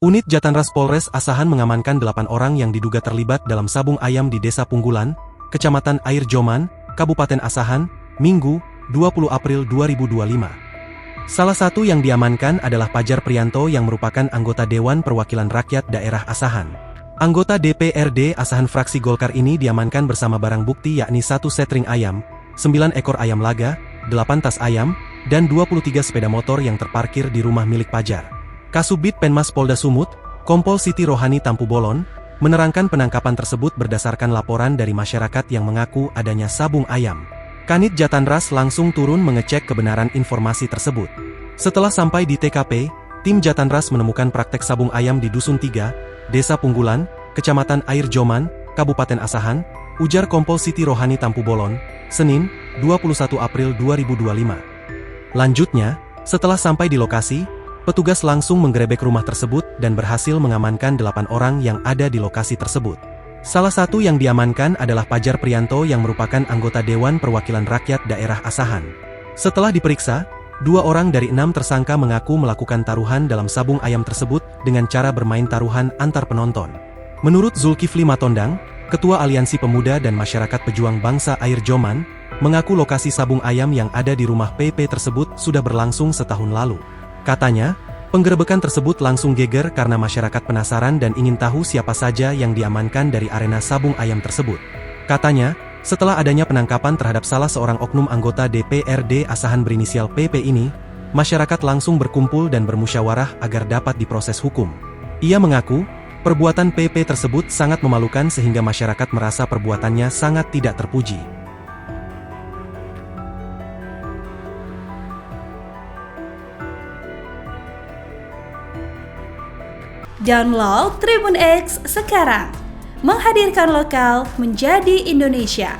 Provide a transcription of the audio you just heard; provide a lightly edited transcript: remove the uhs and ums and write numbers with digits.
Unit Jatanras Polres Asahan mengamankan 8 orang yang diduga terlibat dalam sabung ayam di Desa Punggulan, Kecamatan Air Joman, Kabupaten Asahan, Minggu, 20 April 2025. Salah satu yang diamankan adalah Pajar Prianto yang merupakan anggota Dewan Perwakilan Rakyat Daerah Asahan. Anggota DPRD Asahan fraksi Golkar ini diamankan bersama barang bukti yakni 1 set ring ayam, 9 ekor ayam laga, 8 tas ayam, dan 23 sepeda motor yang terparkir di rumah milik Pajar. Kasubdit Penmas Polda Sumut, Kompol Siti Rohani Tampu Bolon, menerangkan penangkapan tersebut berdasarkan laporan dari masyarakat yang mengaku adanya sabung ayam. Kanit Jatanras langsung turun mengecek kebenaran informasi tersebut. Setelah sampai di TKP, tim Jatanras menemukan praktek sabung ayam di Dusun 3, Desa Punggulan, Kecamatan Air Joman, Kabupaten Asahan, ujar Kompol Siti Rohani Tampu Bolon, Senin, 21 April 2025. Lanjutnya, setelah sampai di lokasi, petugas langsung menggerebek rumah tersebut dan berhasil mengamankan 8 orang yang ada di lokasi tersebut. Salah satu yang diamankan adalah Pajar Prianto yang merupakan anggota Dewan Perwakilan Rakyat Daerah Asahan. Setelah diperiksa, 2 orang dari 6 tersangka mengaku melakukan taruhan dalam sabung ayam tersebut dengan cara bermain taruhan antar penonton. Menurut Zulkifli Matondang, Ketua Aliansi Pemuda dan Masyarakat Pejuang Bangsa Air Joman, mengaku lokasi sabung ayam yang ada di rumah PP tersebut sudah berlangsung setahun lalu. Katanya, penggerebekan tersebut langsung geger karena masyarakat penasaran dan ingin tahu siapa saja yang diamankan dari arena sabung ayam tersebut. Katanya, setelah adanya penangkapan terhadap salah seorang oknum anggota DPRD Asahan berinisial PP ini, masyarakat langsung berkumpul dan bermusyawarah agar dapat diproses hukum. Ia mengaku, perbuatan PP tersebut sangat memalukan sehingga masyarakat merasa perbuatannya sangat tidak terpuji. Download Tribun X sekarang, menghadirkan lokal menjadi Indonesia.